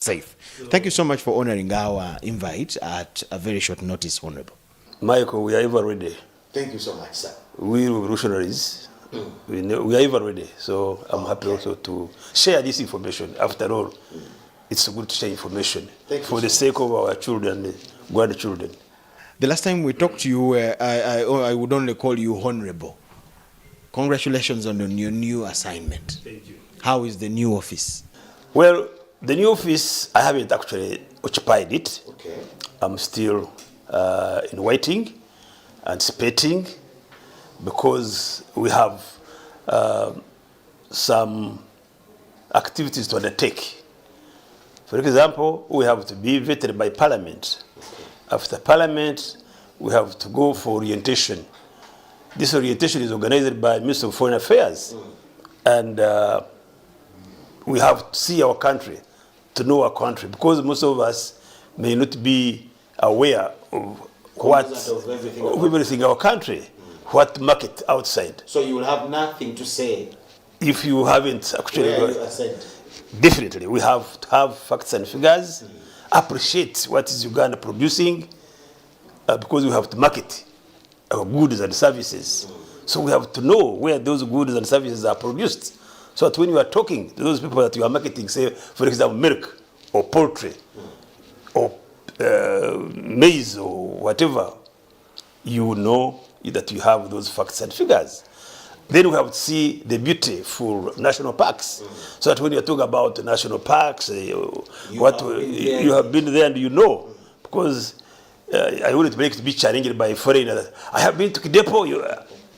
safe. Thank you so much for honoring our invite at a very short notice, Honorable. Michael, we are ever ready. Thank you so much, sir. We revolutionaries, we are ever ready. So I'm happy also to share this information. After all, it's good to share information for the sake of our children, grandchildren. The last time we talked to you, I would only call you Honorable. Congratulations on your new assignment. Thank you. How is the new office? Well, the new office, I haven't actually occupied it. Okay. I'm still in waiting, anticipating, because we have some activities to undertake. For example, we have to be vetted by Parliament. After Parliament, we have to go for orientation. This orientation is organized by Minister of Foreign Affairs. And we have to see our country, to know our country, because most of us may not be aware of everything our country, what market outside. So you will have nothing to say if you haven't actually. where you are sent. Definitely, we have to have facts and figures, appreciate what is Uganda producing, because we have to market our goods and services. So we have to know where those goods and services are produced. So that when you are talking to those people that you are marketing, say, for example, milk or poultry or maize or whatever, you know that you have those facts and figures. Then we have to see the beautiful national parks. So that when you talk about the national parks, you have been there and you know. Because I wouldn't make it be challenged by foreigners. I have been to Kidepo.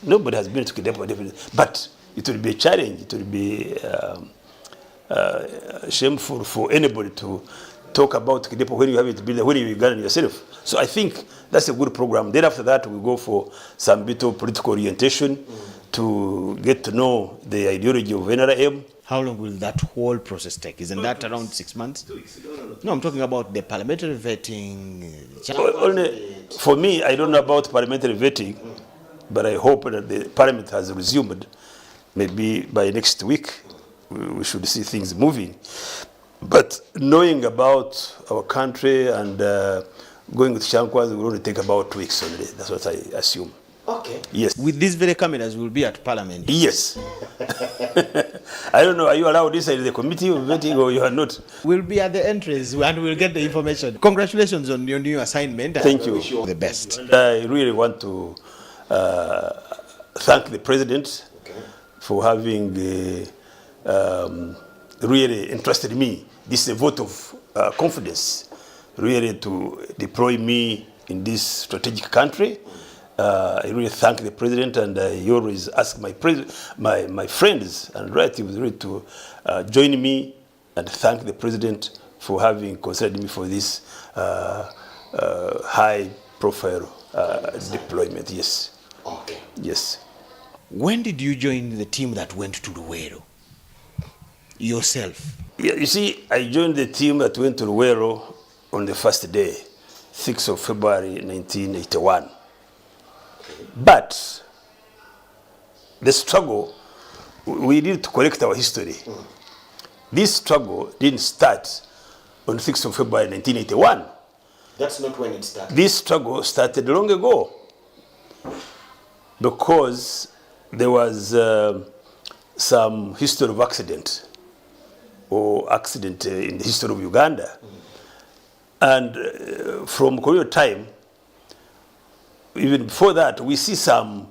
Nobody has been to Kidepo, definitely. But it will be a challenge. It will be shameful for anybody to talk about Kidepo when you haven't been there, when you're Ugandan yourself. So I think that's a good program. Then after that, we go for some bit of political orientation to get to know the ideology of NRM. How long will that whole process take? Isn't that around 6 months? 2 weeks. No, I'm talking about the parliamentary vetting. Only for me, I don't know about parliamentary vetting, but I hope that the parliament has resumed. Maybe by next week, we should see things moving. But knowing about our country and going with Shankwas will only take about 2 weeks only. That's what I assume. Okay. Yes. With these very cameras, we'll be at Parliament. Yes. I don't know, are you allowed inside the committee of vetting or you are not? We'll be at the entrance and we'll get the information. Congratulations on your new assignment. Thank you. Wish you all the best. And I really want to thank the President for having really entrusted me. This is a vote of confidence, really, to deploy me in this strategic country. I really thank the President, and I always ask my friends and relatives really to join me and thank the President for having considered me for this high-profile deployment. Yes. Okay. Yes. When did you join the team that went to Luwero? Yourself? Yeah, you see, I joined the team that went to Luwero on the first day, 6th of February 1981. But the struggle, we need to collect our history. This struggle didn't start on 6th of February 1981. That's not when it started. This struggle started long ago because there was some history of accident in the history of Uganda. And from colonial time, even before that, we see some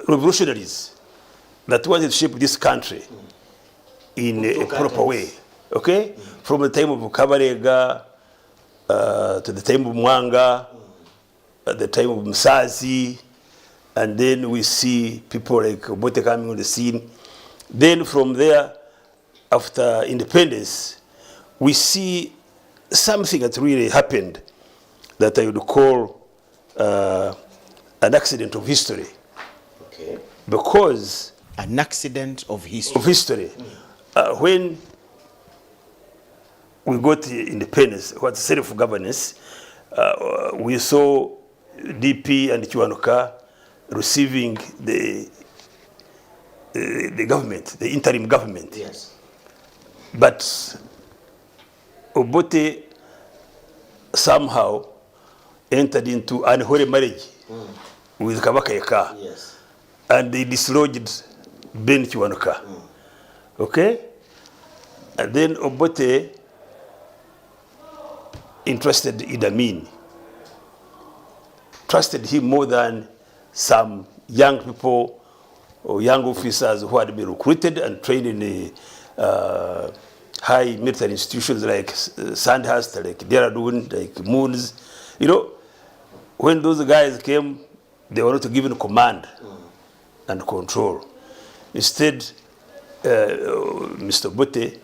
revolutionaries that wanted to shape this country in a proper way. Okay? From the time of Kabarega to the time of Mwanga, at the time of Msazi, and then we see people like Obote coming on the scene. Then from there, after independence, we see something that really happened that I would call an accident of history. Okay. Because an accident of history. When we got independence, what self-governance, we saw DP and Kiwanuka receiving the government, the interim government. Yes. But Obote somehow entered into an holy marriage with Kabaka Yeka. Yes. And they dislodged Ben Kiwanuka. Okay? And then Obote interested Idi Amin, trusted him more than some young people or young officers who had been recruited and trained in the high military institutions like Sandhurst, like Dehradun, like Moons. You know, when those guys came, they were not given command and control. Instead, Mr. Obote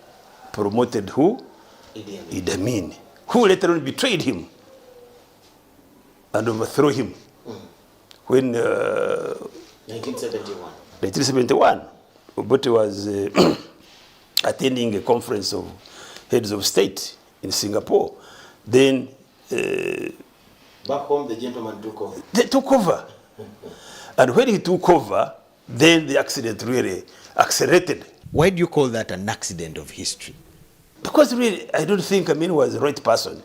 promoted who? Idi Amin, who later on betrayed him and overthrew him. When 1971, Obote was attending a conference of heads of state in Singapore. Then back home, the gentleman took over. They took over. And when he took over, then the accident really accelerated. Why do you call that an accident of history? Because really, I don't think Amin was the right person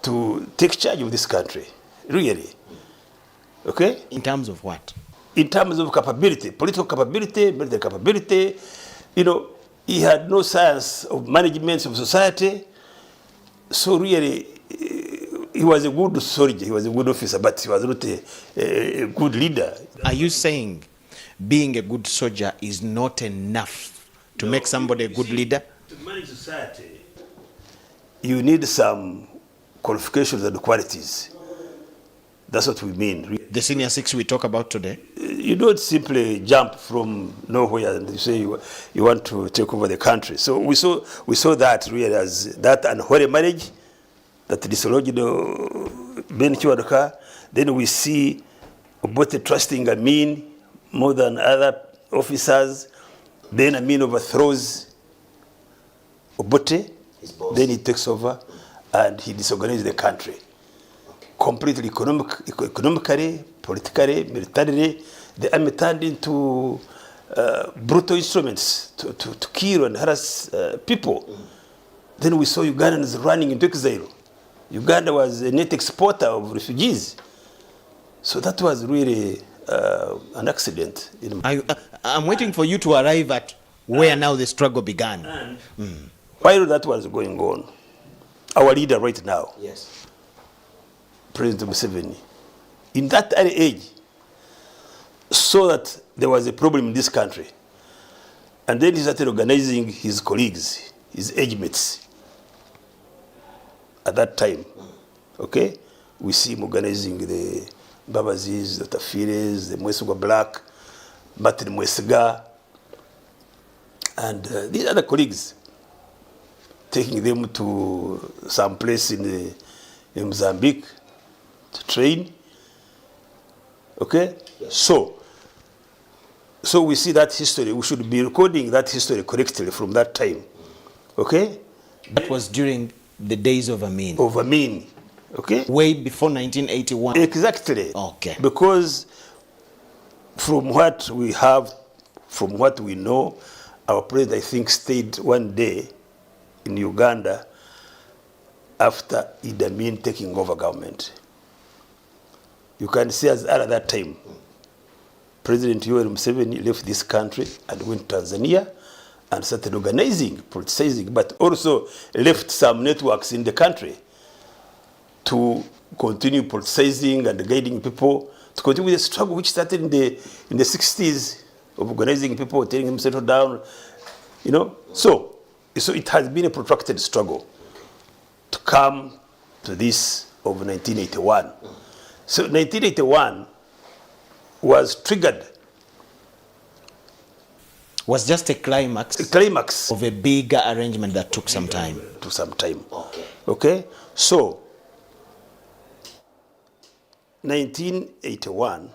to take charge of this country, really. Okay? In terms of what? In terms of capability, political capability, military capability, you know, he had no sense of management of society. So really, he was a good soldier, he was a good officer, but he was not a good leader. Are you saying being a good soldier is not enough to make somebody a good leader? To manage society, you need some qualifications and qualities. That's what we mean. The senior six we talk about today? You don't simply jump from nowhere and you say you want to take over the country. So we saw that really as that unholy marriage that dislodged Ben Kiwanuka. Then we see Obote trusting Amin more than other officers. Then Amin overthrows Obote. Then he takes over and he disorganizes the country. Completely economically, politically, militarily. The army turned into brutal instruments to kill and harass people. Then we saw Ugandans running into exile. Uganda was a net exporter of refugees. So that was really an accident. I'm waiting for you to arrive at where now the struggle began. While that was going on, our leader right now, Yes. President Museveni, in that early age, saw that there was a problem in this country. And then he started organizing his colleagues, his age mates. At that time, okay, we see him organizing the Babazis, the Tafiles, the Mwesigwa Black, Martin Mwesiga, and these other colleagues, taking them to some place in Mozambique to train. Okay? Yes. So we see that history. We should be recording that history correctly from that time. Okay? That was during the days of Amin. Of Amin. Okay? Way before 1981. Exactly. Okay. Because from what we have, from what we know, our president, I think, stayed one day in Uganda after Idi Amin taking over government. You can see as at that time, President Yoweri Museveni left this country and went to Tanzania and started organizing, politicizing, but also left some networks in the country to continue politicizing and guiding people, to continue with the struggle which started in the 60s of organizing people, telling them to settle down, you know. So it has been a protracted struggle to come to this of 1981. So 1981 was triggered. Was just a climax. A climax of a bigger arrangement that took some time. To some time. Okay. Okay? So 1981,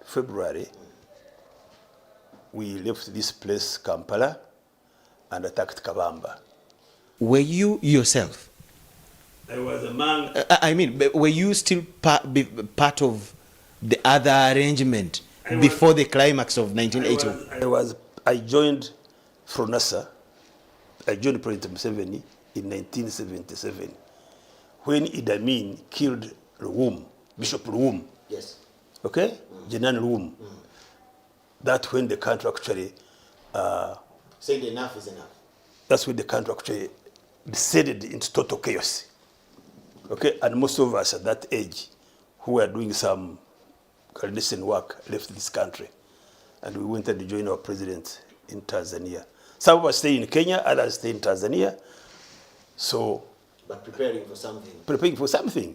February, we left this place, Kampala, and attacked Kabamba. Were you yourself? I was among... I mean, were you still part of the other arrangement before the climax of 1981? I joined FRONASA I joined President Museveni in 1977 when Idi Amin killed Luwum, Bishop Luwum. Yes. Okay? Jenan Luwum. That's when the country actually, Said enough is enough. that's when the country actually descended into total chaos. Okay? And most of us at that age who were doing some clandestine work left this country. And we went and joined our president in Tanzania. Some of us stay in Kenya, others stay in Tanzania. So, But preparing for something. preparing for something.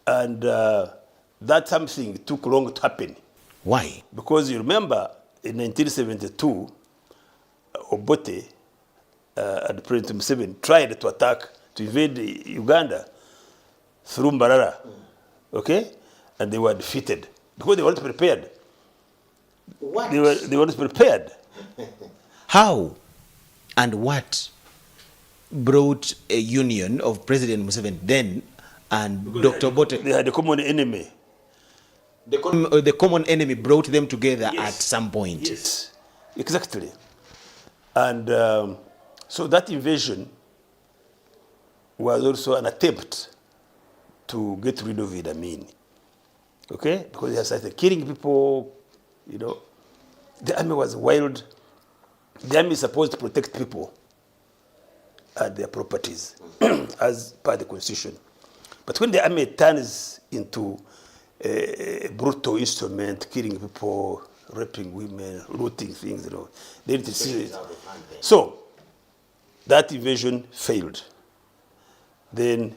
And that something took long to happen. Why? Because you remember, in 1972, Obote and President Museveni tried to attack, to invade Uganda through Mbarara. Okay? And they were defeated because they weren't prepared. What? They weren't prepared. How and what brought a union of President Museveni then and Dr. Bote? They had a common enemy. The common enemy brought them together Yes. at some point. Yes, exactly. And so that invasion was also an attempt to get rid of Idi Amin. Okay? Because he had started killing people, you know. The army was wild. The army is supposed to protect people and their properties as per the constitution. But when the army turns into a brutal instrument, killing people, raping women, looting things, you know, then it is. So that invasion failed. Then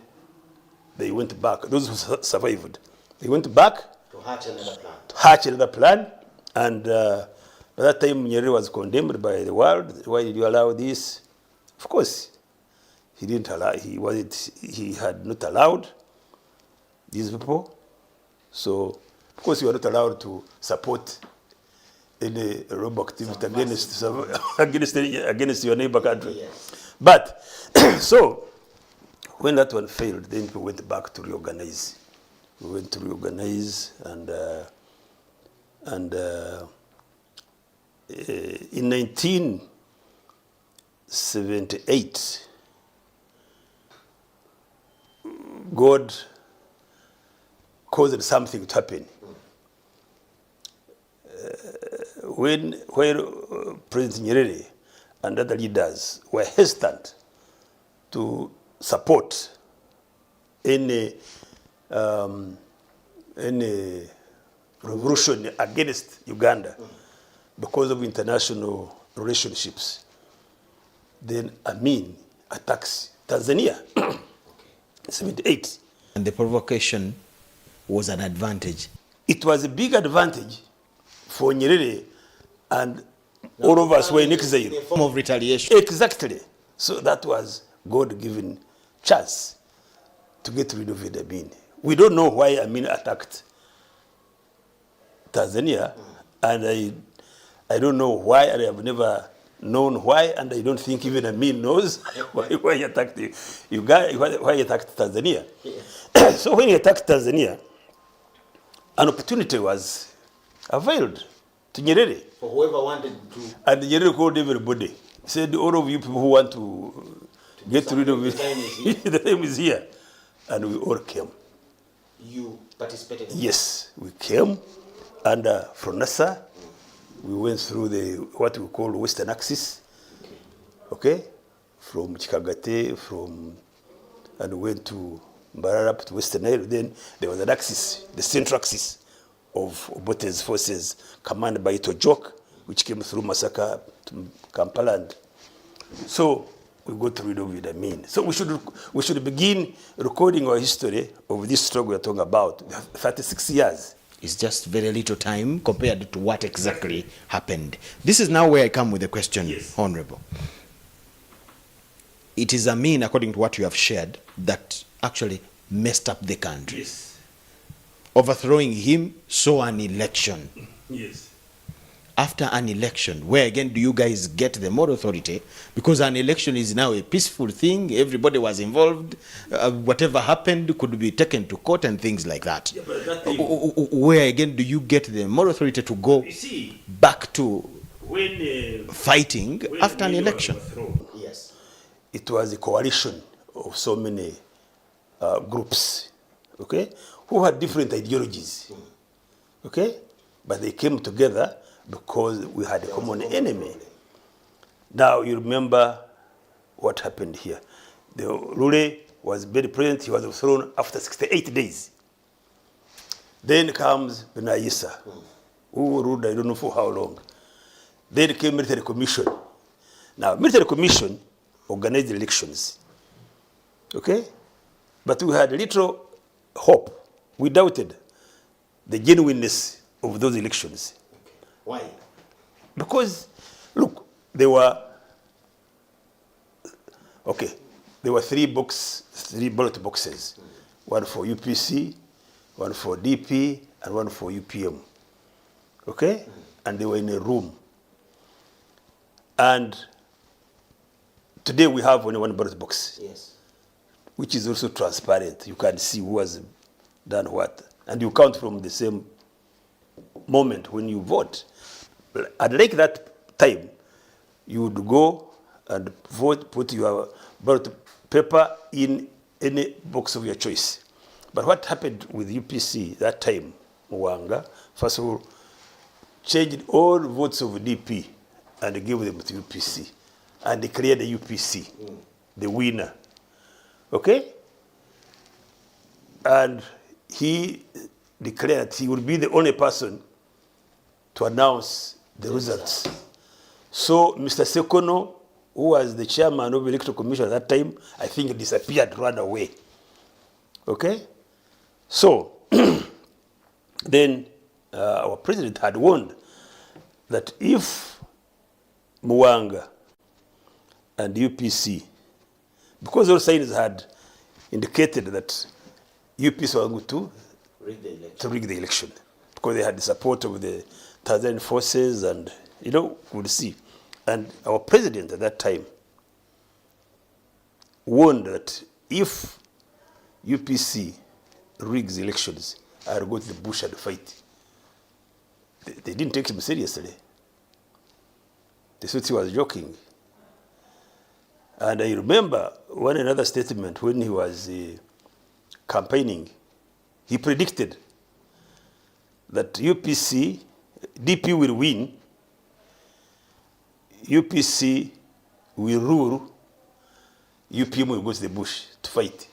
they went back. Those who survived, they went back To hatch another plan. to hatch another plan. And by that time, Nyerere was condemned by the world. Why did you allow this? Of course, he didn't allow. He had not allowed these people. So, of course, you are not allowed to support any rob activity against your neighbor country. Yes. But so when that one failed, then we went back to reorganize. We went to reorganize, and in 1978, God caused something to happen. When President Nyerere and other leaders were hesitant to support any revolution against Uganda because of international relationships, then Amin attacks Tanzania in 78. And the provocation was an advantage. It was a big advantage for Nyerere, and all of us were in exile. In a form of retaliation. Exactly. So that was God-given chance to get rid of Idi Amin. We don't know why Amin attacked Tanzania, and I don't know why, and I have never known why, and I don't think even Amin knows why he attacked Uganda, why he attacked Tanzania. Yes. So when he attacked Tanzania, an opportunity was availed to Nyerere. For whoever wanted to. And Nyerere called everybody. He said, all of you people who want to get rid of it, The time is here. the time is here. And we all came. You participated in Yes, we came. And from Nassa, we went through what we call Western Axis. Okay? From Chikagate, and we went to Mbarara up to Western Nile. Then there was an axis, the central axis of Obote's forces, commanded by Tojok, which came through Masaka to Kampala. And so we got rid of Idi Amin. So we should begin recording our history of this struggle we're talking about, 36 years. It's just very little time compared to what exactly happened. This is now where I come with the question, Yes. Honorable. It is Amin, according to what you have shared, that actually messed up the country. Yes. Overthrowing him saw an election. Yes. After an election, where again do you guys get the moral authority? Because an election is now a peaceful thing. Everybody was involved. Whatever happened could be taken to court and things like that. Yeah, but that thing- Where again do you get the moral authority to go You see, back to when fighting after an election? overthrown, Yes. it was a coalition of so many groups, okay, who had different ideologies, okay, but they came together because we had a common enemy. Now you remember what happened here. The Lule was very present. He was thrown after 68 days. Then comes Benaisa, who ruled I don't know for how long. Then came military commission. Now military commission organized elections, okay, but we had little hope. We doubted the genuineness of those elections. Why? Because, look, there were three ballot boxes, one for UPC, one for DP, and one for UPM, okay? And they were in a room. And today we have only one ballot box, Yes. which is also transparent. You can see who has done what. And you count from the same moment when you vote. Unlike that time, you would go and vote, put your ballot paper in any box of your choice. But what happened with UPC that time, Mwanga, first of all, changed all votes of DP and gave them to UPC and declared the UPC the winner. Okay? And he declared he would be the only person to announce the results. So Mr. Sekono, who was the chairman of the Electoral Commission at that time, I think disappeared, ran away. Okay? So then our president had warned that if Mwanga and UPC, because all signs had indicated that UPC were going to rig the election, because they had the support of the Tanzanian forces and, you know, we'll see. And our president at that time warned that if UPC rigs elections, I'll go to the bush and fight. They didn't take him seriously. They thought he was joking. And I remember another statement when he was campaigning, he predicted that DP will win, UPC will rule, UPM will go to the bush to fight.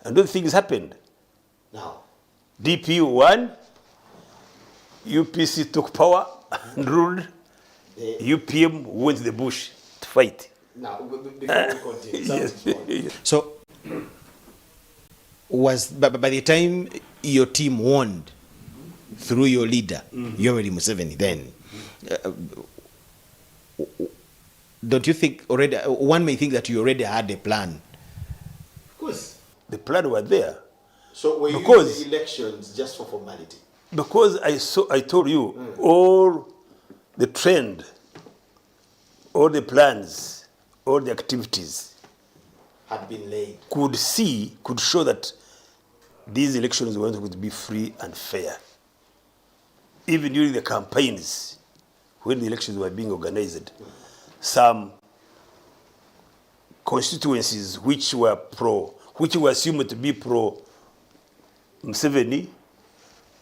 And those things happened. Now, DP won, UPC took power and ruled, UPM went to the bush to fight. now before we continue, Yes. so was by the time your team won through your leader, Yoweri Museveni, then don't you think already? One may think that you already had a plan. Of course. The plan was there. So were you Because- using the elections just for formality? Because I told you, all the trend, all the plans, all the activities Had been laid. could show that these elections were going to be free and fair. Even during the campaigns, when the elections were being organized, some constituencies which were assumed to be pro Museveni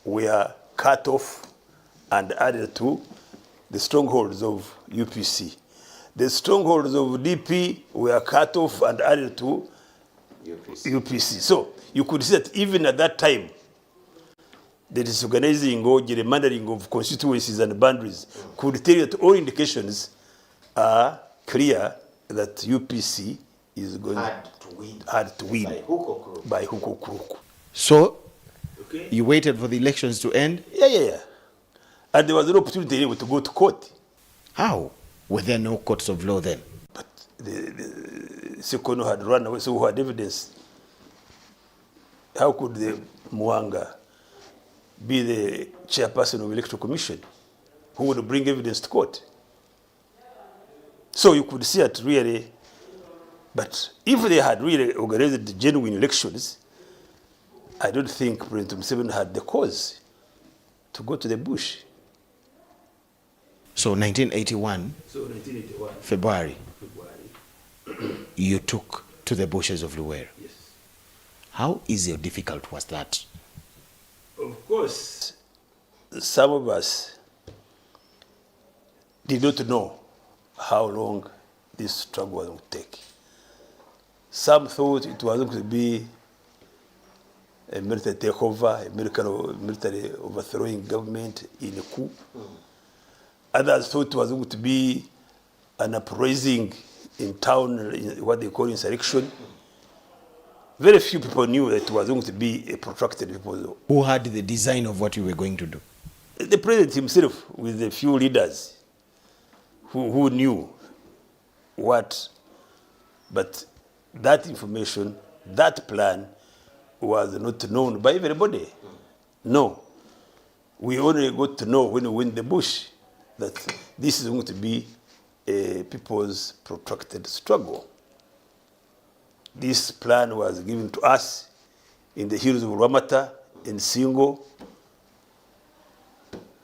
were cut off and added to the strongholds of UPC. The strongholds of DP were cut off and added to UPC. So you could see that even at that time, the disorganizing or gerrymandering of constituencies and boundaries could tell you that all indications are clear that UPC is going Had to win. by hook or crook. So Okay. you waited for the elections to end. Yeah. And there was no opportunity anyway to go to court. How? Were there no courts of law then? But the Sekono had run away, so who had evidence? How could the Mwanga be the chairperson of the Electoral Commission who would bring evidence to court? So you could see that really, but if they had really organized genuine elections, I don't think President Museveni had the cause to go to the bush. So 1981, So 1981, February. February. you took to the bushes of Luwero. Yes. How easy or difficult was that? Of course, some of us did not know how long this struggle was going to take. Some thought it was going to be a military takeover, a military overthrowing government in a coup. Others thought it was going to be an uprising in town, what they call insurrection. Very few people knew that it was going to be a protracted proposal. Who had the design of what you were going to do? The president himself, with a few leaders who knew what, but that information, that plan was not known by everybody. No. We only got to know when we went in the bush that this is going to be a people's protracted struggle. This plan was given to us in the hills of Ramata, in Singo.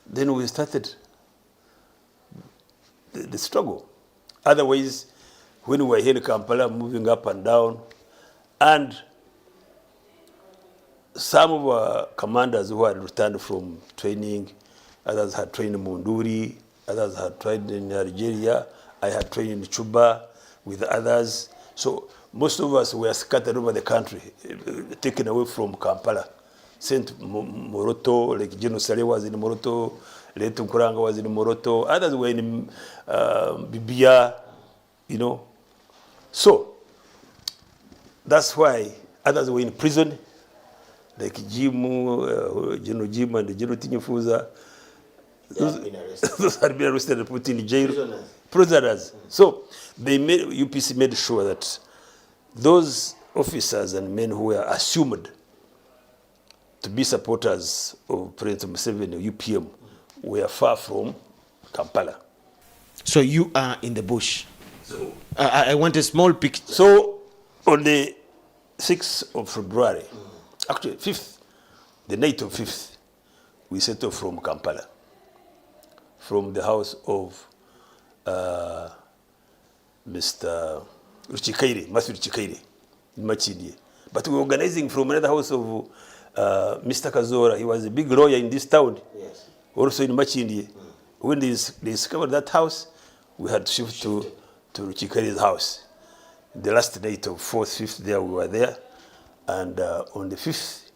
Then we started the struggle. Otherwise, when we were here in Kampala, moving up and down, and some of our commanders who had returned from training, others had trained in Munduri, others had trained in Algeria, I had trained in Chuba with others. So most of us were scattered over the country, taken away from Kampala. Sent Moroto, like General Sale was in Moroto, Letu Nkuranga was in Moroto, others were in Bibia, you know. So that's why others were in prison, like Jimu, General Jim and General Tinyifuza. Those had been arrested and put in jail. Prisoners. So they made, UPC made sure that those officers and men who were assumed to be supporters of President Museveni, UPM, were far from Kampala. So you are in the bush. So I want a small picture. So on the 6th of February, actually 5th, the night of 5th, we set off from Kampala, from the house of Mr. Ruchikaire, Matthew Ruchikaire, in Machindi. But we were organizing from another house of Mr. Kazora. He was a big lawyer in this town, yes. Also in Machindi. When they discovered that house, we had to shift to Ruchikaire's house. The last night of 4th, 5th there, we were there. And on the 5th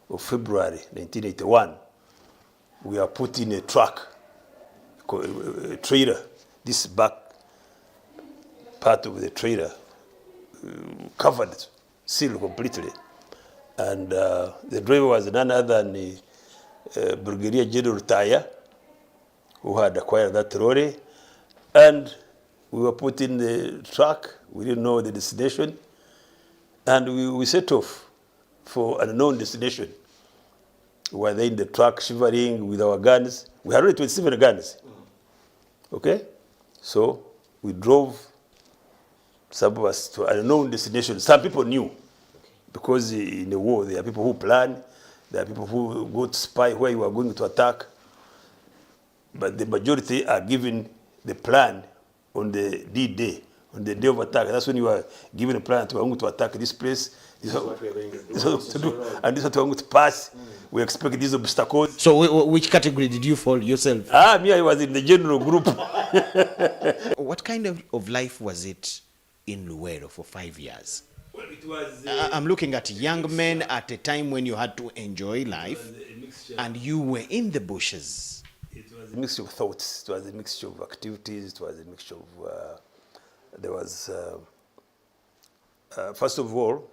of February, 1981, we are put in a truck, a trailer, this back part of the trailer, covered, sealed completely. And the driver was none other than Brigadier General Taya, who had acquired that lorry. And we were put in the truck. We didn't know the destination. And we set off for an unknown destination. We were there in the truck, shivering with our guns. We had already 27 guns. Okay? So we drove, some of us, to an unknown destination. Some people knew, because in the war, there are people who plan, there are people who go to spy where you are going to attack. But the majority are given the plan on the D-Day, on the day of attack. That's when you are given a plan to, going to attack this place. This is what we are going to do. And this is what we are going to pass. We expect these obstacles. So which category did you fall yourself? Me, I was in the general group. What kind of life was it in Luwero for 5 years? Well, it was, I'm looking at young men at a time when you had to enjoy life, and you were in the bushes. It was a mixture of thoughts. It was a mixture of activities. It was a mixture of, there was, first of all,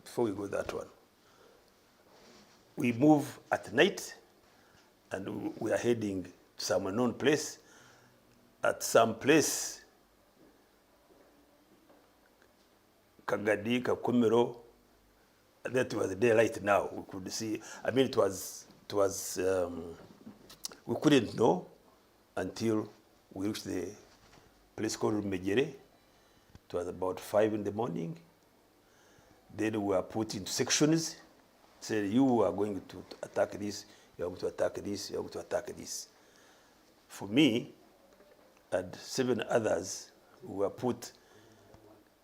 before we go that one, we move at night, and we are heading to some unknown place. At some place, Kagadi, Kakumiro, that was daylight now. We could see, I mean, it was we couldn't know until we reached the place called Mejere. It was about 5 in the morning. Then we were put into sections. Said, you are going to attack this, you are going to attack this, you are going to attack this. For me, and 7 others who were put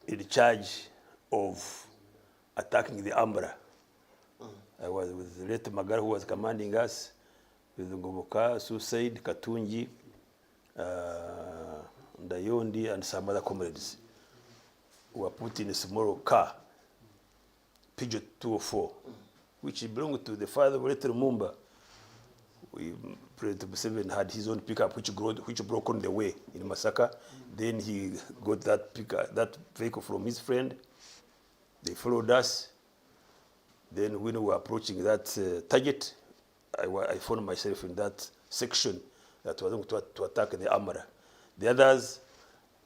in charge of attacking the Ambra. I was with Late Magara, who was commanding us, with Ngoboka, Suicide, Katunji, Ndayondi, and some other comrades who were put in a small car, Peugeot 204, which belonged to the father of Late Lumumba. President Museveni had his own pickup which broke on the way in Masaka. Then he got that vehicle from his friend. They followed us. Then when we were approaching that target, I found myself in that section that was going to attack the Amara. The others,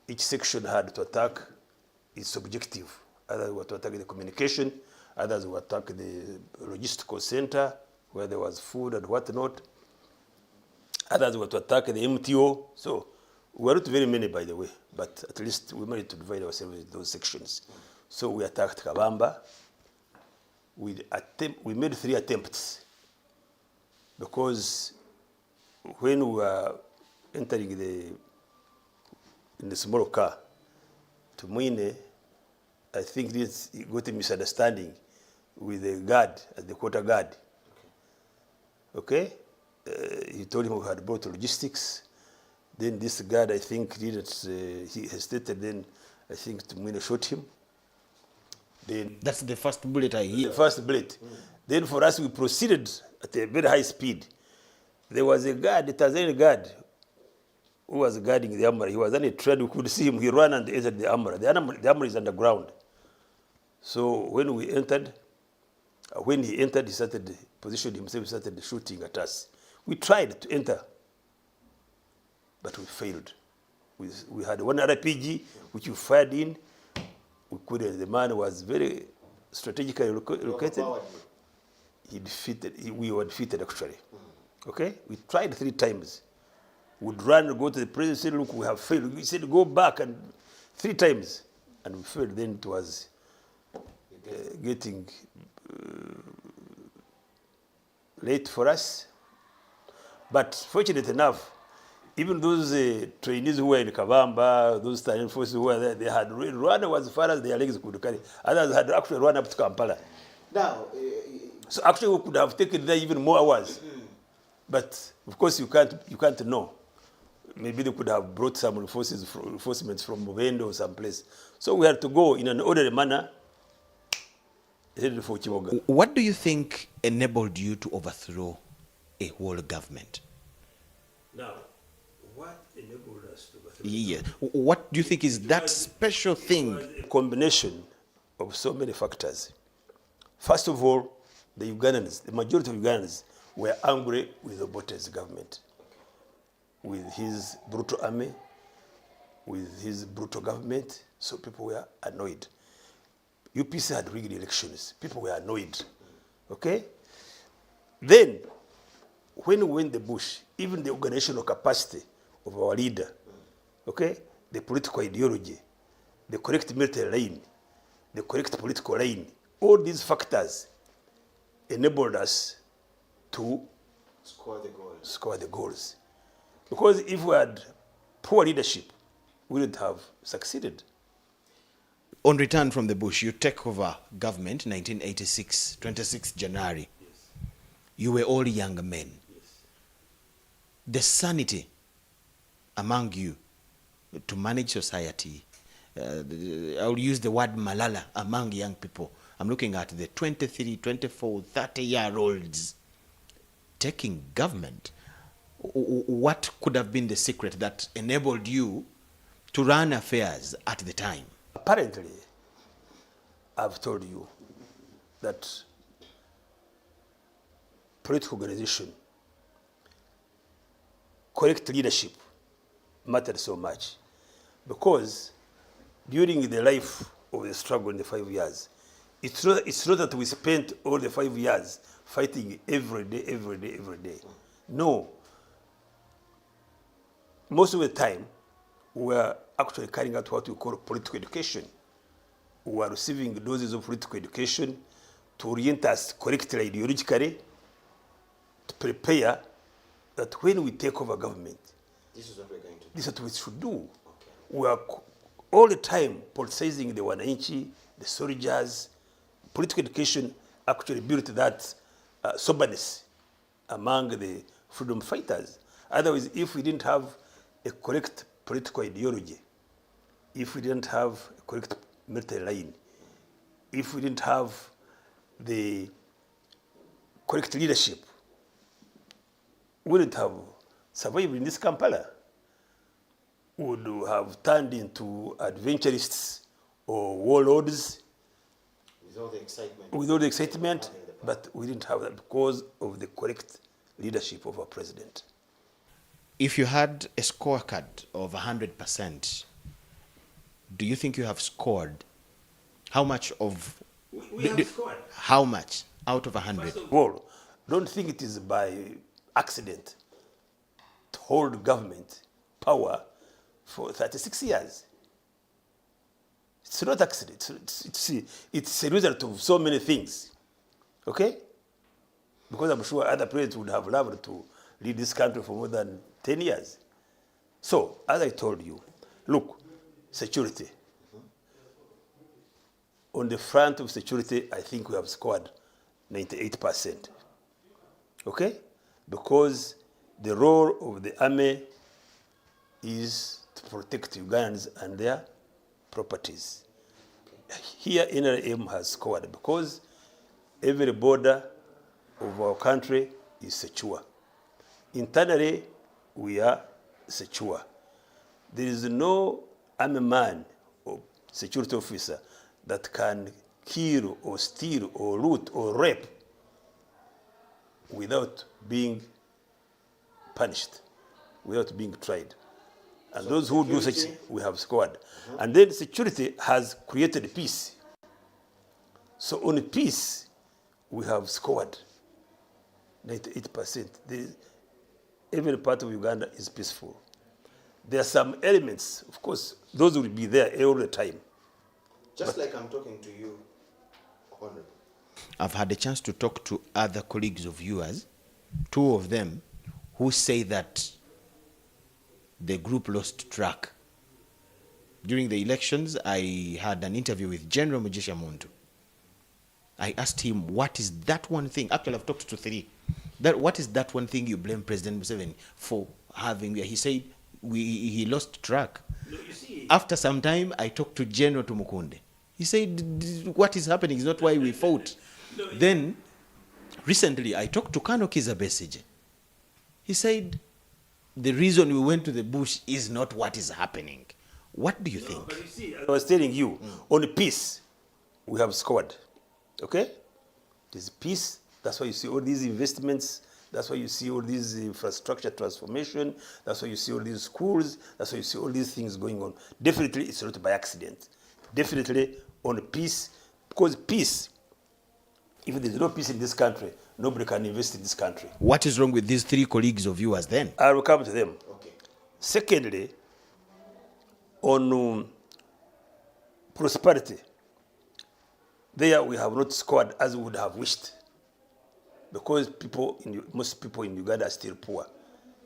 each section had to attack its objective. Others were to attack the communication. Others were to attack the logistical center where there was food and whatnot. Others were to attack the MTO. So we were not very many, by the way, but at least we managed to divide ourselves into those sections. So we attacked Kabamba. We made 3 attempts because when we were entering in the small car to Muine, I think this got a misunderstanding with the guard, the quarter guard. Okay? He told him we had brought logistics. Then this guard, I think, he hesitated. Then I think Tumwine shot him. Then That's the first bullet I hear. the first bullet. Then for us, we proceeded at a very high speed. There was a guard, a Tanzanian guard, who was guarding the Amara. He was on a tread. We could see him. He ran and entered the Amara. The Amara is underground. So when we entered, when he entered, he started positioned himself. He started shooting at us. We tried to enter, but we failed. We had one RPG which we fired in. We couldn't. The man was very strategically located. We were defeated actually. Okay? We tried 3 times. We'd run and go to the president and say, look, we have failed. We said, go back, and 3 times. And we failed. Then it was getting late for us. But fortunate enough, even those trainees who were in Kabamba, those Tanzanian forces who were there, they had run as far as their legs could carry. Others had actually run up to Kampala. Now, So actually we could have taken there even more hours. But of course you can't know. Maybe they could have brought some reinforcements from Mubende or someplace. So we had to go in an orderly manner headed for Chiboga. what do you think enabled you to overthrow a whole government? Now, what enabled us to overthrow? Yeah. What do you think is that special thing? A combination of so many factors. First of all, the Ugandans, the majority of Ugandans were angry with Obote's government, with his brutal army, with his brutal government. So people were annoyed. UPC had rigged elections. People were annoyed. Okay? Then, when we went the bush, even the organizational capacity of our leader, okay, the political ideology, the correct military line, the correct political line, all these factors enabled us to score the goals. Because if we had poor leadership, we would have succeeded. On return from the bush, you take over government 1986, 26 January. Yes. You were all young men. Yes. The sanity among you to manage society, I will use the word malala among young people. I'm looking at the 23, 24, 30-year-olds taking government. What could have been the secret that enabled you to run affairs at the time? Apparently, I've told you that political organization, correct leadership mattered so much, because during the life of the struggle in the 5 years, it's not that we spent all the 5 years fighting every day. No. Most of the time, we were actually carrying out what we call political education. We were receiving doses of political education to orient us correctly ideologically, to prepare that when we take over government, This is what we're going to do. this is what we should do. Okay. We are all the time politicizing the wananchi, the soldiers. Political education actually built that soberness among the freedom fighters. Otherwise, if we didn't have a correct political ideology, if we didn't have a correct military line, if we didn't have the correct leadership, we wouldn't have survived in this Kampala. We would have turned into adventurists or warlords With all the excitement. with all the excitement, but we didn't have that because of the correct leadership of our president. If you had a scorecard of 100%, do you think you have scored? How much of... We have scored. How much out of 100? First of all, don't think it is by accident to hold government power for 36 years. It's not accident. It's a result of so many things. Okay? Because I'm sure other presidents would have loved to lead this country for more than 10 years. So, as I told you, look, security. On the front of security, I think we have scored 98%. Okay? Because the role of the army is to protect Ugandans and their properties. Here, NRM has scored because every border of our country is secure. Internally, we are secure. There is no army man or security officer that can kill or steal or loot or rape without being punished, without being tried. And so those who do such, we have scored. And then security has created peace. So on peace, we have scored 98%. Every part of Uganda is peaceful. There are some elements, of course, those will be there all the time. Just like I'm talking to you, Honorable. I've had a chance to talk to other colleagues of yours, two of them, who say that the group lost track. During the elections, I had an interview with General Mugisha Muntu. I asked him, what is that one thing? Actually, I've talked to three. What is that one thing you blame President Museveni for having? He said he lost track. No, you see, after some time, I talked to General Tumukunde. He said, what is happening is not why we fought. No, Then, recently, I talked to Kano Kizza Besigye. He said, the reason we went to the bush is not what is happening. What do you think? But you see, I was telling you, on peace, we have scored. Okay? It is peace. That's why you see all these investments. That's why you see all these infrastructure transformation. That's why you see all these schools. That's why you see all these things going on. Definitely, it's not by accident. Definitely on peace, because peace, if there's no peace in this country, nobody can invest in this country. What is wrong with these three colleagues of yours then? I will come to them. Okay. Secondly, on prosperity, there we have not scored as we would have wished, because most people in Uganda are still poor.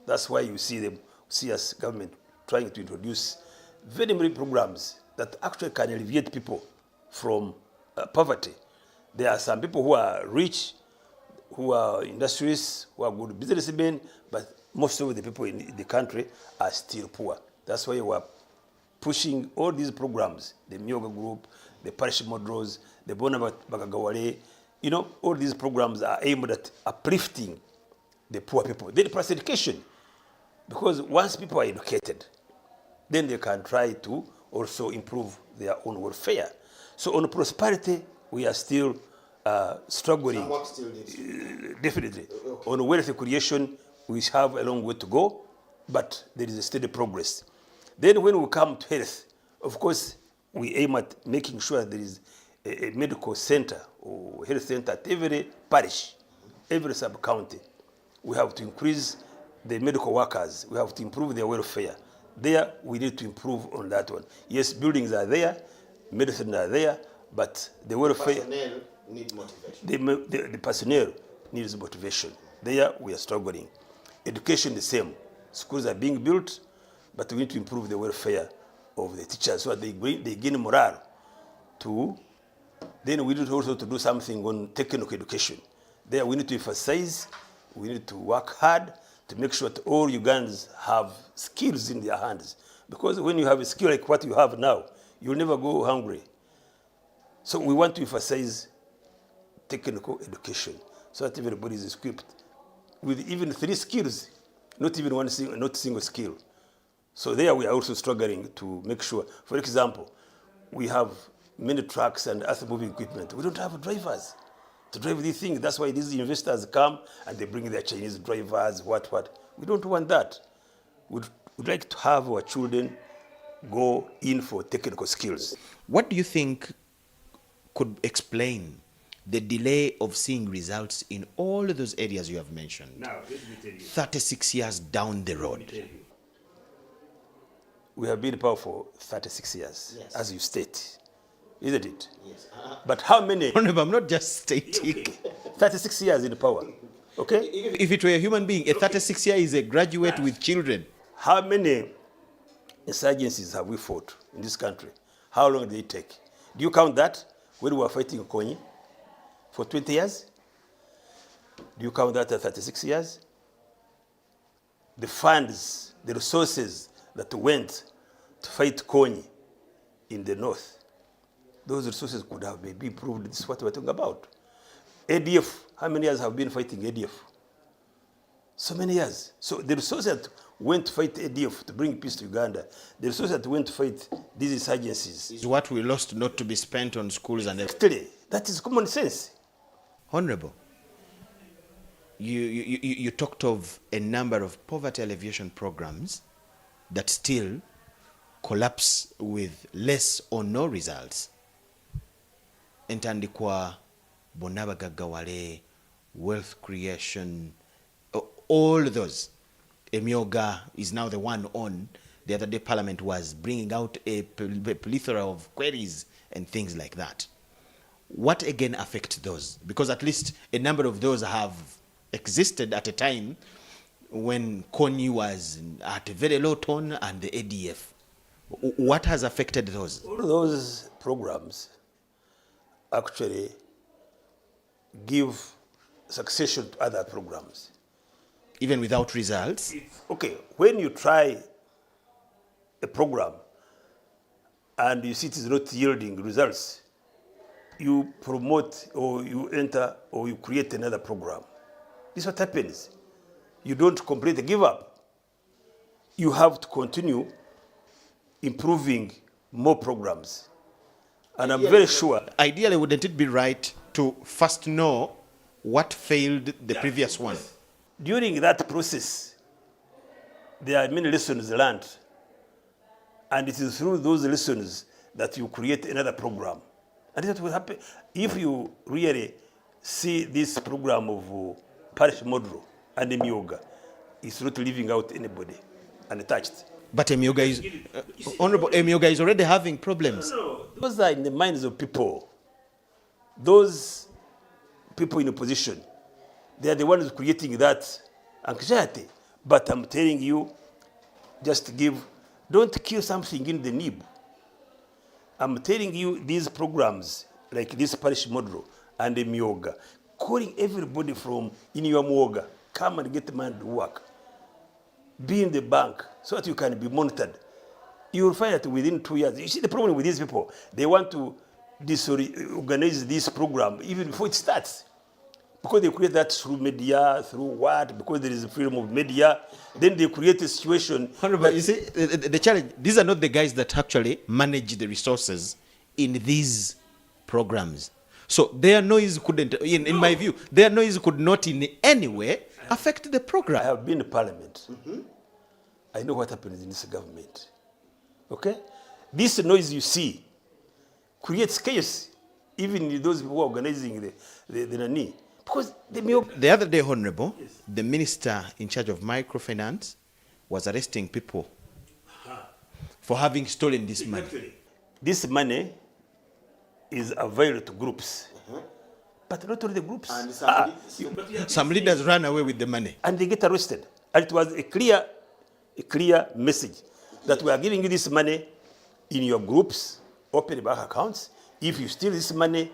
That's why you see us government trying to introduce very many programs that actually can alleviate people from poverty. There are some people who are rich, who are industrialists, who are good businessmen, but most of the people in the country are still poor. That's why we are pushing all these programs, the Myoga Group, the parish models, the Bona Bagagawale. You know, all these programs are aimed at uplifting the poor people. Then plus education, because once people are educated, then they can try to also improve their own welfare. So on prosperity, we are still struggling. Some work still needs. Definitely. Okay. On wealth creation, we have a long way to go, but there is a steady progress. Then when we come to health, of course, we aim at making sure there is a medical center or health center at every parish, every sub-county. We have to increase the medical workers. We have to improve their welfare. There, we need to improve on that one. Yes, buildings are there, medicine are there, but the welfare... Personnel need motivation. The personnel needs motivation. There, we are struggling. Education, the same. Schools are being built, but we need to improve the welfare of the teachers so that they gain morale to. Then we need also to do something on technical education. There we need to emphasize, we need to work hard to make sure that all Ugandans have skills in their hands. Because when you have a skill like what you have now, you'll never go hungry. So we want to emphasize technical education so that everybody is equipped with even 3 skills, not even not single skill. So there we are also struggling to make sure. For example, we have many trucks and other moving equipment. We don't have drivers to drive these things. That's why these investors come and they bring their Chinese drivers, what. We don't want that. We'd like to have our children go in for technical skills. What do you think could explain the delay of seeing results in all of those areas you have mentioned? Now, let me tell you. 36 years down the road. We have been in power for 36 years, Yes. as you state, isn't it? Yes. But how many? Honorable, I'm not just stating. 36 years in power, okay? If it were a human being, a 36-year is a graduate with children. How many insurgencies have we fought in this country? How long did it take? Do you count that when we were fighting Konyi for 20 years? Do you count that at 36 years? The funds, the resources that went to fight Konyi in the north, those resources could have maybe improved. This is what we're talking about. ADF, how many years have been fighting ADF? So many years. So the resources that went to fight ADF to bring peace to Uganda, the resources that went to fight these insurgencies, Is what we lost not to be spent on schools and everything. actually, that is common sense. Honorable, you talked of a number of poverty alleviation programs that still collapse with less or no results. Entandikwa, Bonaba Gagawale, wealth creation, all those. Emyoga is now the one on. The other day Parliament was bringing out a plethora of queries and things like that. What again affects those? Because at least a number of those have existed at a time when Konyi was at a very low tone and the ADF. What has affected those? All those programs actually give succession to other programs. Even without results? Okay, when you try a program and you see it is not yielding results, you promote or you enter or you create another program. This is what happens. You don't completely give up. You have to continue improving more programs. And I'm very sure. Ideally, wouldn't it be right to first know what failed the previous one? During that process, there are many lessons learned. And it is through those lessons that you create another program. And that will happen if you really see this program of parish model and Emyoga. It's not leaving out anybody unattached. But Emyoga is, Honorable Emyoga is already having problems. No, those are in the minds of people. Those people in opposition, they are the ones creating that anxiety. But I'm telling you, just don't kill something in the nib. I'm telling you, these programs, like this parish model and the Emyoga, calling everybody from in your Mwoga, come and get money to work. Be in the bank so that you can be monitored. You will find that within 2 years, you see the problem with these people, they want to disorganize this program even before it starts. Because they create that through media, through what? Because there is freedom of media. Then they create a situation. Honorable, you see, the challenge, these are not the guys that actually manage the resources in these programs. So their noise couldn't, in my view, their noise could not in any way affect the I program. have been in parliament. I know what happens in this government. Okay? This noise you see creates chaos, even in those who are organizing the Nani. Because The other day, Honorable, the minister in charge of microfinance was arresting people for having stolen this money. This money is available to groups. But not all the groups. Some leaders ran away with the money. And they get arrested. And it was a clear message that we are giving you this money in your groups, open bank accounts. If you steal this money,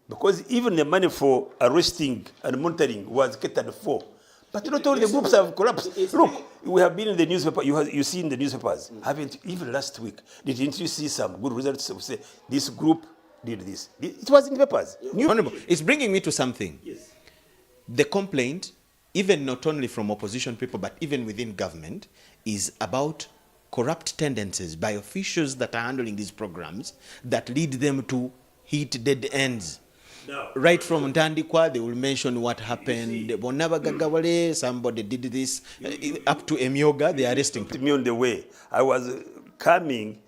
because even the money for arresting and monitoring was catered for. But not all the groups have collapsed. Look, we have been in the newspaper, you see in the newspapers, haven't, even last week, didn't you see some good results of say, this group did this? It was in the papers. Honorable, it's bringing me to something. Yes. The complaint, even not only from opposition people, but even within government, is about corrupt tendencies by officials that are handling these programs that lead them to hit dead ends. No. Right from Ntandikwa, they will mention what happened. Bonaba Gagawale, somebody did this. Up to Emyoga, they are arresting people. Me on the way. I was coming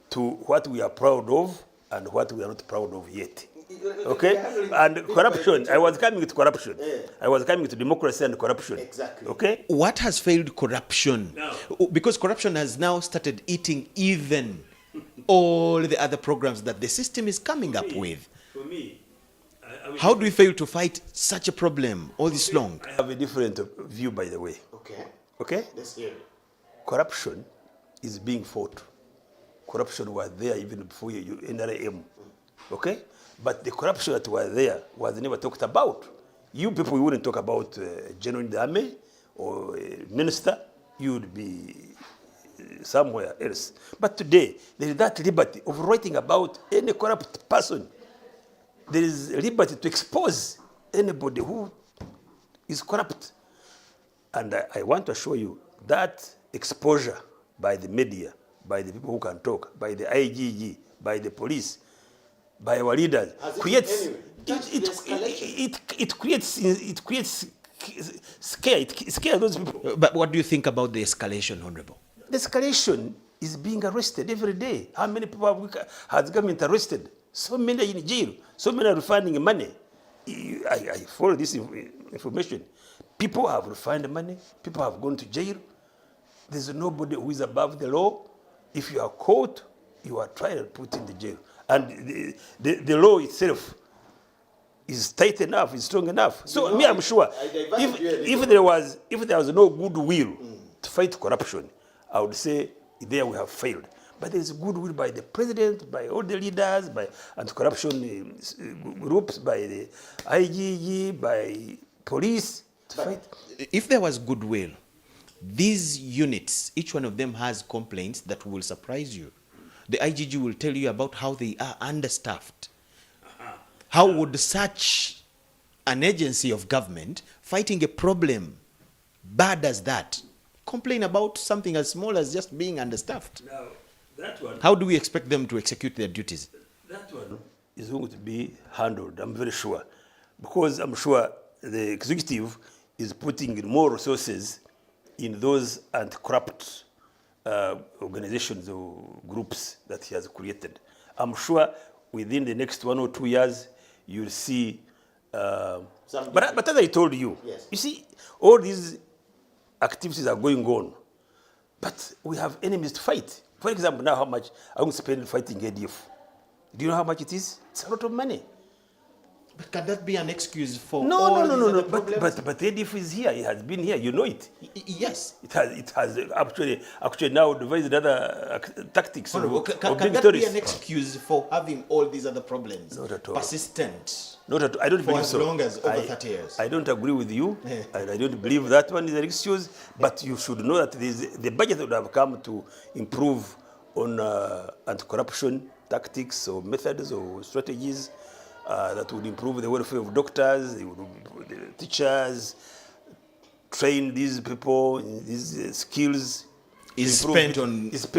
to what we are proud of and what we are not proud of yet. Okay? And corruption. I was coming to corruption. I was coming to democracy and corruption. Exactly. Okay? What has failed corruption? No. Because corruption has now started eating even all the other programs that the system is coming up with. For me, How do we fail to fight such a problem all this long? I have a different view, by the way. Okay. Okay? Let's hear it. Corruption is being fought. Corruption was there even before you NRM. Okay? But the corruption that was there was never talked about. You people, you wouldn't talk about general in the army or minister. You would be somewhere else. But today, there is that liberty of writing about any corrupt person. There is liberty to expose anybody who is corrupt. And I want to assure you that exposure by the media, by the people who can talk, by the IGG, by the police, by our leaders, creates it creates scare. It scares those people. But what do you think about the escalation, Honorable? The escalation is being arrested every day. How many people has government arrested? So many are in jail. So many are refunding money. I follow this information. People have refunded money. People have gone to jail. There's nobody who is above the law. If you are caught, you are tried and put in the jail. And the law itself is tight enough, is strong enough. So me, I'm sure, if there was no goodwill to fight corruption, I would say there we have failed. But there is goodwill by the president, by all the leaders, by anti-corruption groups, by the IGG, by police to fight. If there was goodwill, these units, each one of them has complaints that will surprise you. The IGG will tell you about how they are understaffed. How would such an agency of government fighting a problem bad as that complain about something as small as just being understaffed? Now, that one, how do we expect them to execute their duties? That one is going to be handled, I'm very sure. Because I'm sure the executive is putting in more resources in those anti-corrupt organizations or groups that he has created. I'm sure within the next 1 or 2 years, you'll see. But as I told you, yes. You see, all these activities are going on, but we have enemies to fight. For example, now how much I will spend fighting ADF. Do you know how much it is? It's a lot of money. But can that be an excuse for no. But ADF is here. It has been here. You know it. Yes. It has actually now devised other tactics. Can that be an excuse for having all these other problems? Not at all. Persistent. Not at all. I don't believe so. For as long as over 30 years. I don't agree with you, and I don't believe that one is an excuse. But you should know that the budget would have come to improve on anti-corruption tactics or methods or strategies. That would improve the welfare of doctors, the teachers, train these people in these skills. Is spent on this.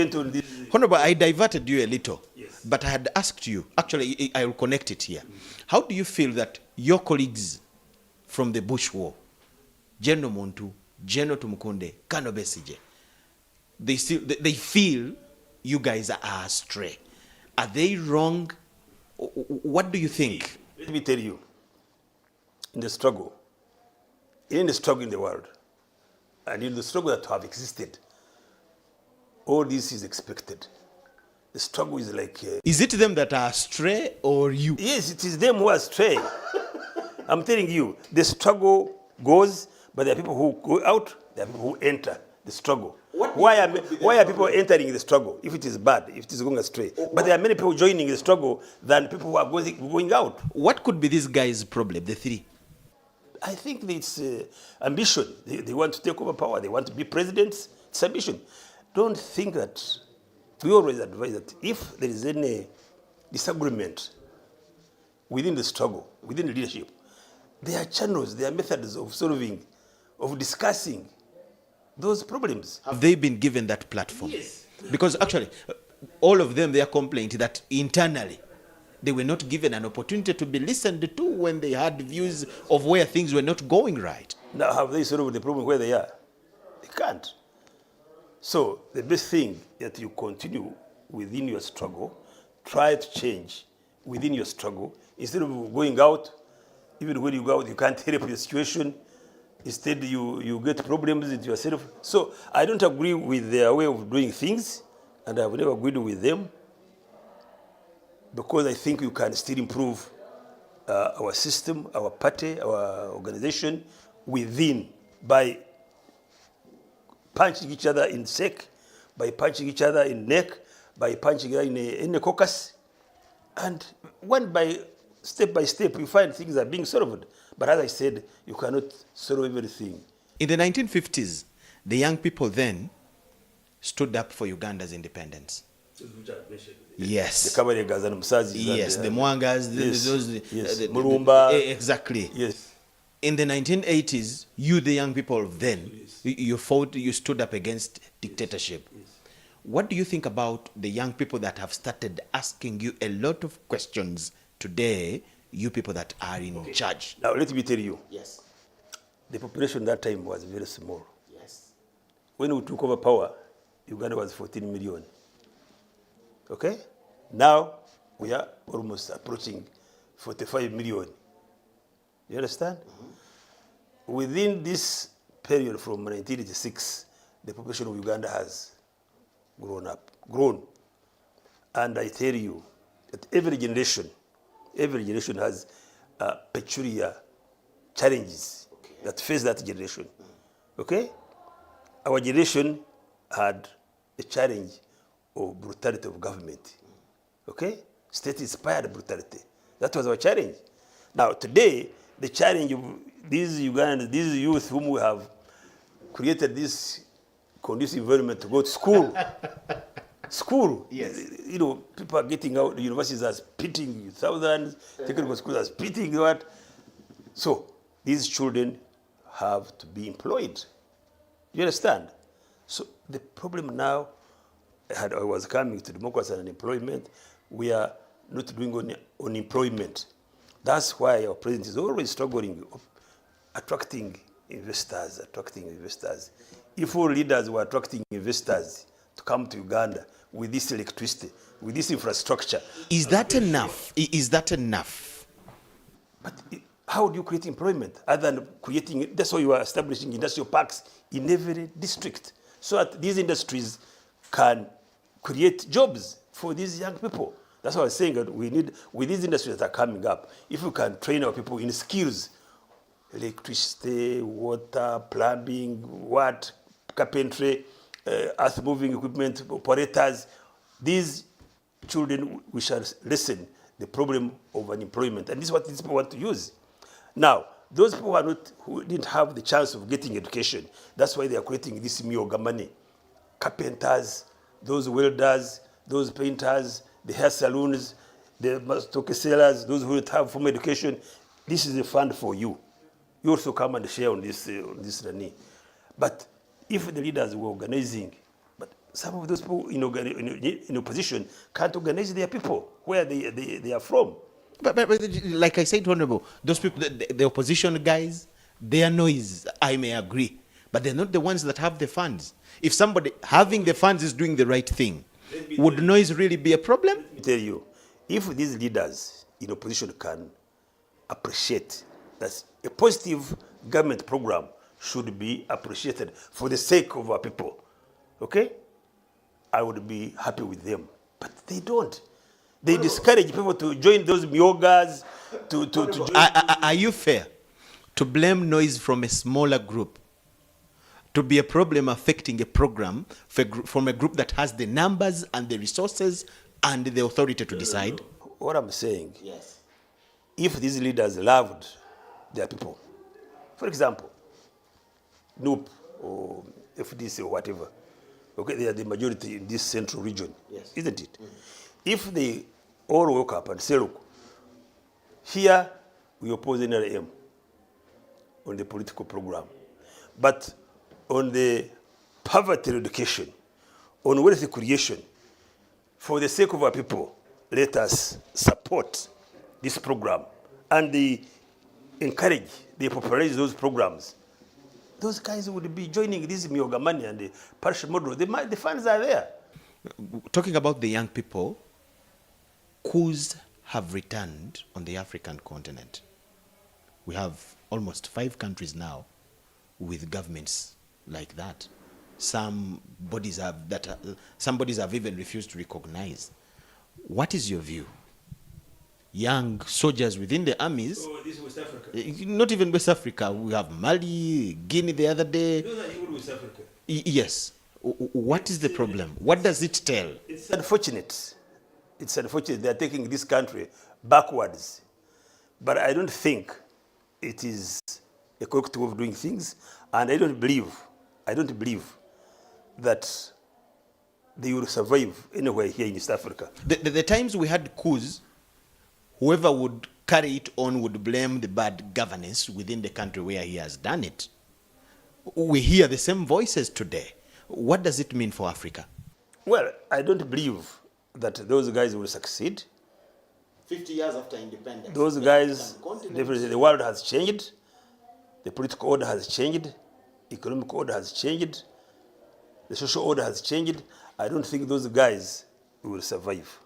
Honorable, I diverted you a little, yes. But I had asked you, actually I will connect it here. How do you feel that your colleagues from the Bush War, General Muntu, General Tumukunde, Kano Besigye, they feel you guys are astray? Are they wrong? What do you think? Let me tell you, in the struggle in the world, and in the struggle that have existed, all this is expected. The struggle is like... is it them that are astray or you? Yes, it is them who are astray. I'm telling you, the struggle goes, but there are people who go out, there are people who enter the struggle. Why are people entering the struggle if it is bad, if it is going astray? But there are many people joining the struggle than people who are going out. What could be this guy's problem, the three? I think it's ambition. They want to take over power. They want to be presidents. It's ambition. Don't think that. We always advise that if there is any disagreement within the struggle, within the leadership, there are channels, there are methods of solving, of discussing those problems. Have they been given that platform? Yes. Because actually, all of them, their complaint that internally, they were not given an opportunity to be listened to when they had views of where things were not going right. Now, have they solved the problem where they are? They can't. So the best thing is that you continue within your struggle, try to change within your struggle, instead of going out. Even when you go out, you can't help your situation. Instead, you get problems with yourself. So I don't agree with their way of doing things, and I've never agreed with them, because I think you can still improve our system, our party, our organization within by punching each other in sec, by punching each other in neck, by punching each other in the caucus. And step by step, you find things are being solved. But as I said, you cannot solve everything. In the 1950s, the young people then stood up for Uganda's independence. Yes. The Kabaregas and Musazis. Yes, the Mwangas, yes, those, yes. Mulumba. Exactly. Yes. In the 1980s, you, the young people of then, you fought, you stood up against dictatorship. Yes. What do you think about the young people that have started asking you a lot of questions today, you people that are in charge? Now, let me tell you. Yes. The population that time was very small. Yes. When we took over power, Uganda was 14 million. Okay? Now, we are almost approaching 45 million. You understand? Mm-hmm. Within this period from 1986, the population of Uganda has grown. And I tell you that every generation has peculiar challenges that face that generation. Okay? Our generation had a challenge of brutality of government. Okay? State-inspired brutality. That was our challenge. Now, today, the challenge of these Ugandans, these youth whom we have created this conducive environment to go to school. School. Yes. You know, people are getting out, the universities are spitting thousands, technical schools are spitting what. So, these children have to be employed. You understand? So, the problem now, I was coming to democracy and employment, we are not doing on employment. That's why our president is always struggling, attracting investors. If all leaders were attracting investors to come to Uganda with this electricity, with this infrastructure. Is that enough? Is that enough? But how do you create employment other than creating, that's why you are establishing industrial parks in every district, so that these industries can create jobs for these young people. That's why I was saying that we need, with these industries that are coming up, if we can train our people in skills, electricity, water, plumbing, carpentry, earth-moving equipment, operators, these children, we shall lessen the problem of unemployment. And this is what these people want to use. Now, those people who didn't have the chance of getting education, that's why they are creating this myoga money. Carpenters, those welders, those painters, the hair salons, the stock sellers, those who have formal education, this is a fund for you. You also come and share on this money. But if the leaders were organizing, but some of those people in opposition can't organize their people where they are from. But like I said, Honorable, those people, the opposition guys, their noise, I may agree, but they're not the ones that have the funds. If somebody having the funds is doing the right thing, would noise really be a problem? Let me tell you, if these leaders in opposition can appreciate that a positive government program should be appreciated for the sake of our people, okay? I would be happy with them. But they don't. They discourage people to join those myogas, to join. Are you fair to blame noise from a smaller group to be a problem affecting a program from a group that has the numbers and the resources and the authority to decide? What I'm saying, Yes. if these leaders loved their people, for example, NUP or FDC or whatever, okay, they are the majority in this central region, Yes. isn't it? If they all woke up and say, look, here we oppose NRM on the political program, but on the poverty eradication, on wealth creation, for the sake of our people, let us support this program and encourage, popularize those programs. Those guys would be joining this Myogamani and the parish model. The funds are there. Talking about the young people, coups have returned on the African continent. We have almost 5 countries now with governments like that. Some bodies have even refused to recognize. What is your view? Young soldiers within the armies. Oh, this is West Africa. Not even West Africa. We have Mali, Guinea the other day. Those are even West Africa. Yes. What is the problem? What does it tell? It's unfortunate. It's unfortunate they are taking this country backwards. But I don't think it is a correct way of doing things. And I don't believe that they will survive anywhere here in East Africa. The times we had coups, whoever would carry it on would blame the bad governance within the country where he has done it. We hear the same voices today. What does it mean for Africa? Well, I don't believe that those guys will succeed. 50 years after independence. Those guys, definitely the world has changed. The political order has changed. Economic order has changed. The social order has changed. I don't think those guys will survive.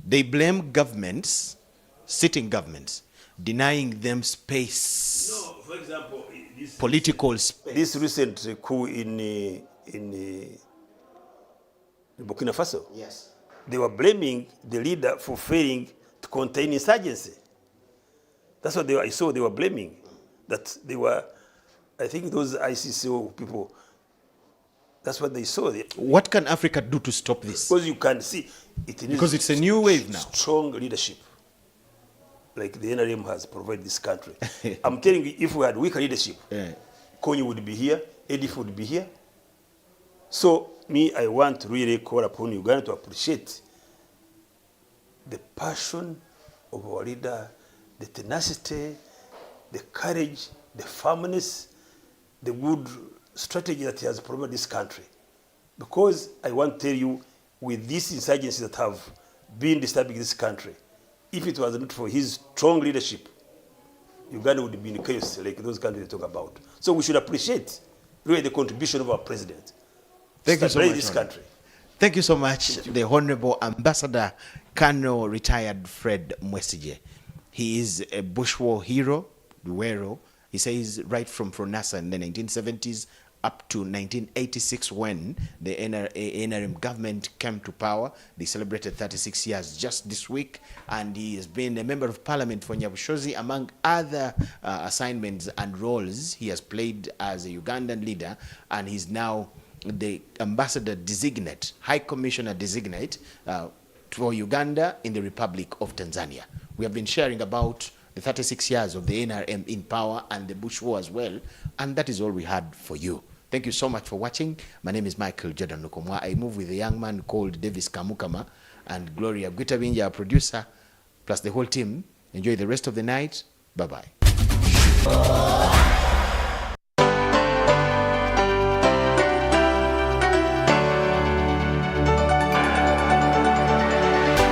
They blame governments, sitting governments, denying them space, No, for example, political space. this recent coup in Burkina Faso, Yes. they were blaming the leader for failing to contain insurgency. That's what I saw they were blaming. That they were, I think those ICCO people, that's what they saw. What can Africa do to stop this? Because you can see, it needs Because it's a new wave now. strong leadership, like the NRM has provided this country. I'm telling you, if we had weaker leadership, Yeah. Kony would be here, Edif would be here. So me, I want to really call upon Uganda to appreciate the passion of our leader, the tenacity, the courage, the firmness, the good strategy that he has provided this country. Because I want to tell you, with these insurgencies that have been disturbing this country, if it was not for his strong leadership, Uganda would be in chaos like those countries they talk about. So we should appreciate really the contribution of our president. Thank you so much, This Honorable. country. Thank you so much, the Honorable Ambassador Colonel Retired Fred Mwesige. He is a bush war hero, Luero. He says right from Fronasa in the 1970s up to 1986 when the NRM government came to power. They celebrated 36 years just this week, and he has been a member of parliament for Nyabushozi, among other assignments and roles he has played as a Ugandan leader, and he's now the ambassador designate, high commissioner designate for Uganda in the Republic of Tanzania. We have been sharing about the 36 years of the NRM in power and the Bush War as well, and that is all we had for you. Thank you so much for watching. My name is Michael Jordan Lukomwa. I move with a young man called Davis Kamukama and Gloria Gwitabinja, our producer, plus the whole team. Enjoy the rest of the night. Bye-bye.